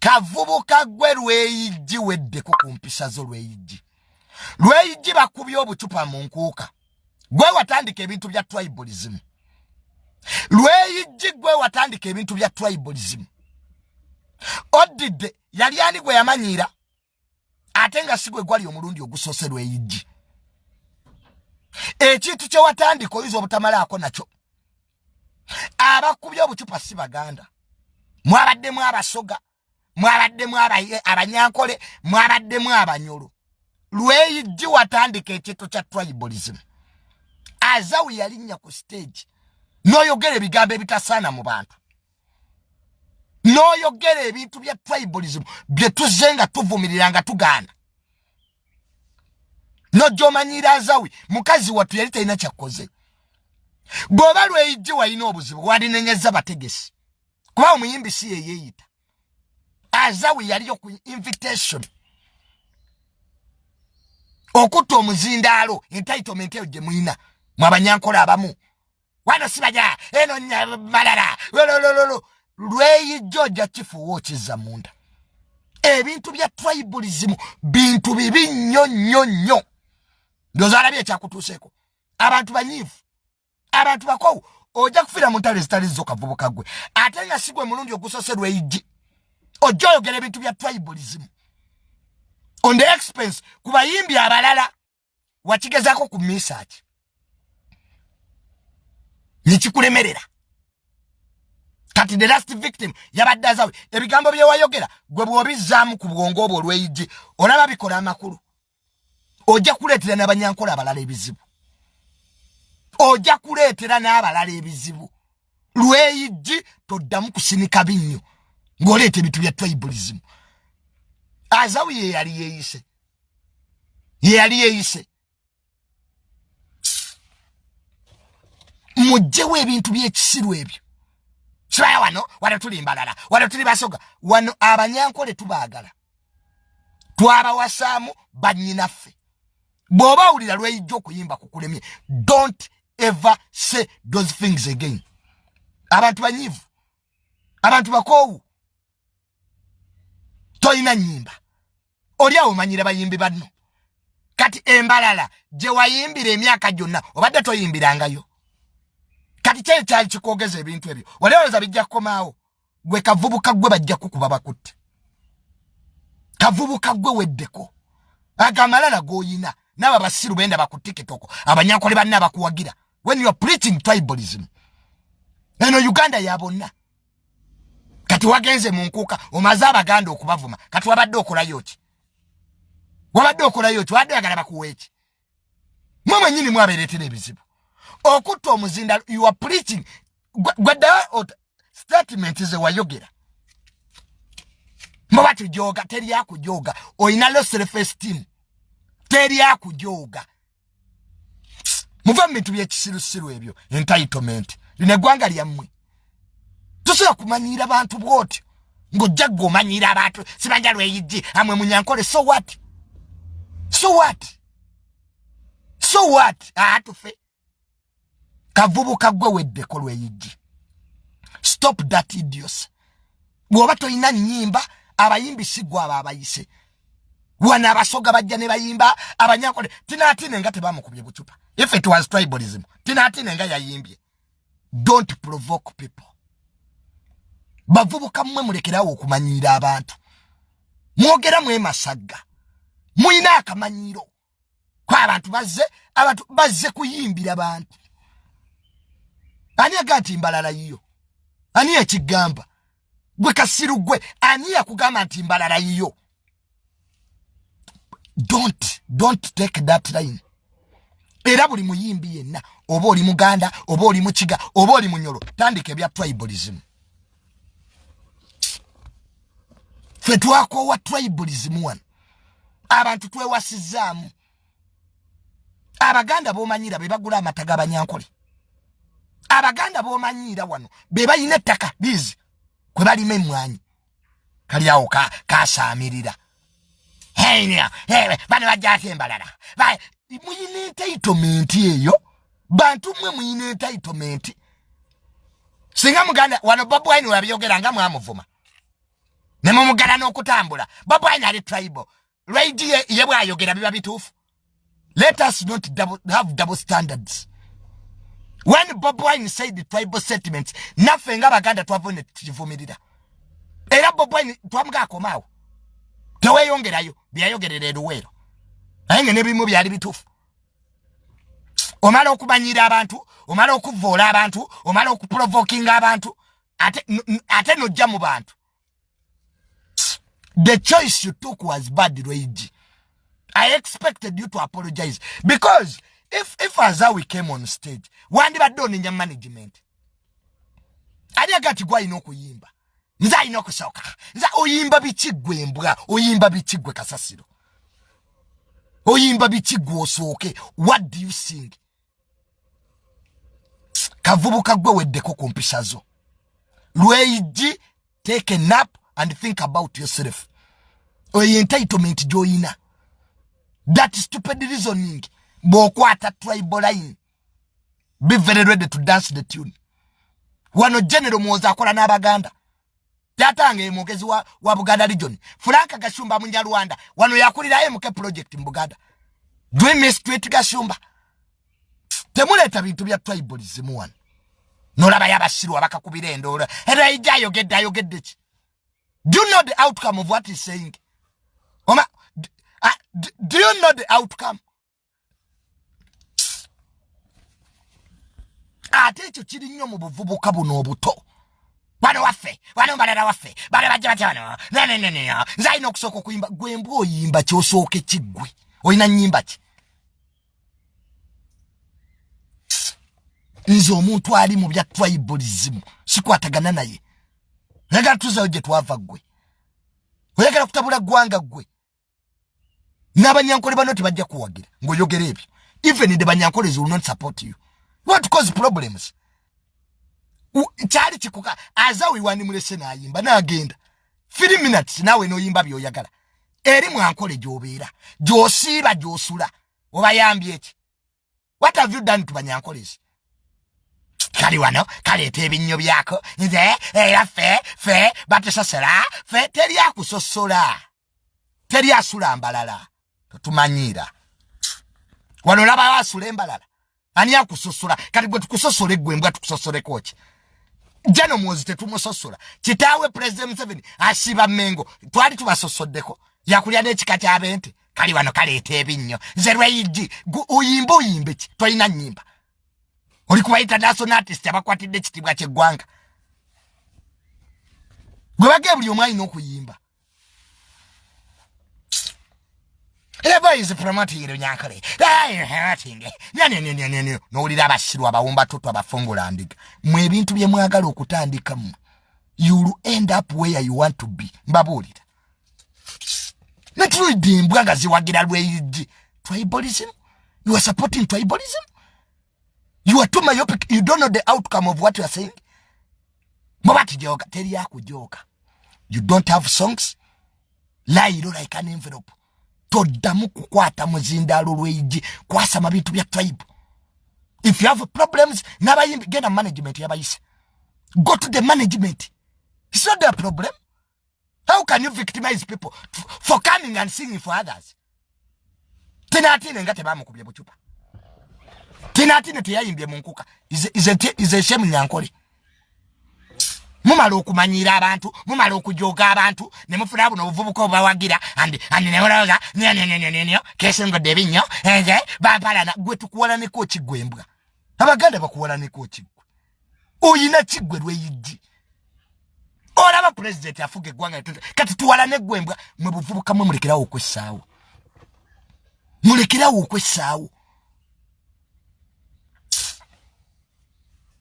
kavubuka gwe Lweyijji wedde kukumpisa zo Lweyijji. Lweyijji bakubye obucupa mu nkuuka. Gwe watandika ebintu bya tribalism. Lweyijji gwe watandika ebintu bya tribalism. Odidde yali ani gwe yamanyira ate nga sigwe gwali omulundi ogusose Lweyijji. Ekintu kye watandika oyinza obutamalaako nakyo. Abakubye obucupa si Baganda. Mwabaddemu abasoga, mwabaddemu abanyankole, mwabaddemu abanyolo. Lweyijji watandika ekintu kya tribalism. Azawi yalinnya ku stage n'oyogera ebigambo ebitasaana mu bantu. N'oyogera ebintu bya tribalism bye tuzze nga tuvumirira nga tugaana. N'ojjomanyira Azawi mukazi wattu yali talina kyakoze. Bw'oba Lweyijji walina obuzibu wandinenyeza bategesi. Kuba omuyimbi si ye yeeyita. Azawi yaliyo ku invitation. Okutta omuzindaalo entitlement eyo gye muyina mu abanyankola abamu. Wano sibaja eno malala lolololo. Lweyijji ojja kifuuwa okizza munda. Ebintu bya tribalism bintu bibi nnyo. Ndowooza alabye ekyakutuuseeko. Abantu banyiivu, abantu bakowu, ojja kufiira mu ntalo ezitali zo kavubuka gwe. Ate nga si gwe mulundi ogusose Lweyijji. Ojja oyogera ebintu bya tribalism. On the expense ku bayimbi abalala wakigezaako ku research. Nikikulemerera. Kati the last victim yabadde Azawi. Ebigambo bye wayogera gwe bw'obizzaamu ku bwongo obwo Lweyijji olaba bikola amakulu. Ojja kuleetera n'abanyankola abalala ebizibu. Ojja kuleetera n'abalala ebizibu. Lweyijji toddamu kusinika binnyo ng'oleeta ebintu bya tribalism. Azawi ye yali yeeyise. Mujjewo ebintu by'ekisiru ebyo. Kibaya wano tuli Mbalala, wano tuli Basoga, wano abanyankole tubaagala. Twabawasaamu bannyinaffe. Bw'oba owulira Lweyijji okuyimba kukulemye, don't ever say those things again. Abantu banyiivu, abantu bakoowu, toyina nnyimba. Oli awo omanyira bayimbi banno. Kati Embalala gye wayimbira emyaka gyonna obadde toyimbirangayo. Kati kyali kyali kikoogeza ebintu ebyo. Walowooza bijja kukomaawo. Gwe kavubuka gwe bajja kukuba bakutte. Kavubuka gwe weddeko. Agamalala g'oyina. N'abo abasiru benda bakutikitoko. Abanyankole banna bakuwagira. When you are preaching tribalism. Eno Uganda ya bonna. Kati wagenze mu nkuuka omaze Abaganda okubavuma. Kati wabadde okolayo ki? Wadde oyagala bakuwa eki? Mmwe mwennyini mwabeeretera ebizibu. Okutta omuzinda you are preaching. Gwadda statement ze wayogera. Mwa tujoga teri akujoga. Oyina low self esteem. Teri akujoga. Muva bintu by'ekisirusiru ebyo. Entitlement. Lino eggwanga lyammwe. Tusobola kumanyira abantu bw'otyo. Ng'ojja gw'omanyira abantu. Sibanja Lweyijji amwe munyankole. So what? Tufe. Kavubuka gwe weddeko Lweyijji. Stop that idiocy. Bw'oba toyina nnyimba abayimbi si gwe abo abayise. Wana Abasoga bajja ne bayimba abanyankole. Tinaatine nga tebamukubye bucupa. If it was tribalism, tinaatine nga yayimbye. Don't provoke people. Bavubuka mmwe mulekerawo okumanyira abantu. Mwogera Masagga. Muyina akamanyiiro. Kwa abantu bazze kuyimbira abantu. Ani agati Mbalala yiyo? Ani ekigamba? Gwe Kasiru gwe ani yakugamba nti Mbalala yiyo? Don't take that line. Era buli muyimbi yenna oba oli Muganda oba oli Mukiga oba oli Munyoro tandika ebya tribalism. Ffe twakoowa tribalism wano. Abantu twewasizaamu. Abaganda b'omanyira be bagula amata g'abanyankole. Abaganda b'omanyira wano be bayina ettaka bizi kwe balima emmwanyi. Kali awo kasaamirira. Bano bajja ate Embalala. Muyina entitlement eyo. Bantu mmwe muyina entitlement. Singa Muganda wano Bobi Wine wabyogera nga mwamuvuma. Nemumugala n'okutambula. Bobi Wine ali tribal. Lwaiji ye bwayogera biba bituufu. Let us not have double standards. When Bobi Wine said the tribal sentiments, nothing abaganda twavune kivumirira. Era Bobi Wine twamugaako maawo. Teweyongerayo byayogerera eruweero. Naye n'ebimu byali bituufu. Omala okumanyira abantu, omala okuvoola abantu, omala okuprovoking abantu, ate nojja mu bantu. The choice you took was bad, Rage. I expected you to apologize. Because if Azawi came on stage, wandi badoni nya management. Aliagati gwa inoku yimba. Nza inoku soka. Nza oyimba bichigwe mbwa. Oyimba bichigwe Kasasiro. Oyimba bichigwe osoke. What do you sing? Kavubu kagwe weddeko kumpishazo. Lweiji, take a nap and think about yourself. Oye entitlement joina. That stupid reasoning. Bokwata tribal line. Be very ready to dance the tune. Wano general mwoza akola n'abaganda. Tatange mwogezi wa Buganda region. Franka Gashumba munja Rwanda. Wano yakulira MK project mbuganda. Dream me straight Gashumba. Temuleta bintu bya tribalism wano. Nolaba yabasiru abakakubira endoola. Era ijayo gedde ki. Do you know the outcome of what he's saying? Oma, do you know the outcome? Ate ekyo kiri nnyo mu buvubuka buno obuto. Wano waffe, wano balala waffe, bale bajja wano. No. Nzaina okusooka okuyimba. Gwe mbwa oyimba kyosooke kiggwe. Oyina nnyimba ki? Nze omuntu ali mu bya tribalism. Sikwatagana naye. Nagala tuzayo gye twava gwe. Oyagala kutabula gwanga gwe. N'abanyankole bano tebajja kuwagira. Ng'oyogera ebyo. Even the banyankoles will not support you. What cause problems? Chali chikuka. Azawi wani mulese na yimba. Na agenda. 3 minutes nawe no yimba byoyagala. Eri mwankole gy'obeera. Gy'osiiba gy'osula. Obayambye eki. What have you done to banyankoles? Kali wano, kaleeta ebinnyo byako. Nze, era fe, batesasala, fe, teri akusosola. Teri asula mbalala. Totumanyira. Wano laba asula mbalala. Ani akusosola. Kati gwe tukusosole gwe mbwa tukusosole kochi. Jano mwozi tetumusosola. Kitaawe President Museveni asiba Mengo. Twali tubasosoddeko. Yakulya n'ekika ky'abente. Kali wano kaleeta ebinnyo. Nze Lweigi, uyimbe ki? Tolina nnyimba. Olikuba international artist abakwatidde ekitibwa ky'eggwanga. Gwe bage buli omu alina okuyimba. Eba is promoting Nyankole. Nowulira abasiru abawumba tutto abafungula ndiga. Mwe ebintu bye mwagala okutandikamu. You will end up where you want to be. Mbabuulira. Netulidde embwa nga ziwagira Lweigi. Tribalism? You are supporting tribalism? You are too myopic. You don't know the outcome of what you are saying. Mubati joga. Teri yaku joga. You don't have songs. Lie like an envelope. Todamu kukwata muzindalo Lweigi. Kwasama bintu bya tribe. If you have problems, nabayimbi get a management yabayise. Go to the management. It's not their problem. How can you victimize people for coming and singing for others? Tenatine ngate bamukubye buchupa. Tenatine teyayimbye munkuka. Is a shame Nyankole. Mumalo okumanyira abantu, mumalo okujoga abantu, ne mufuna buno obuvubuka obawagira and neologa nyo kesengo debinnyo enze bampalana gwe tukuwalane ko kigwembwa. Abaganda bakuwalane ko kigwe. Oyina kigwe Lweigi. Olaba president afuge gwanga kati tuwalane gwembwa mwe buvubuka mwe mulekerawo okwessaawo. Mulekerawo okwessaawo.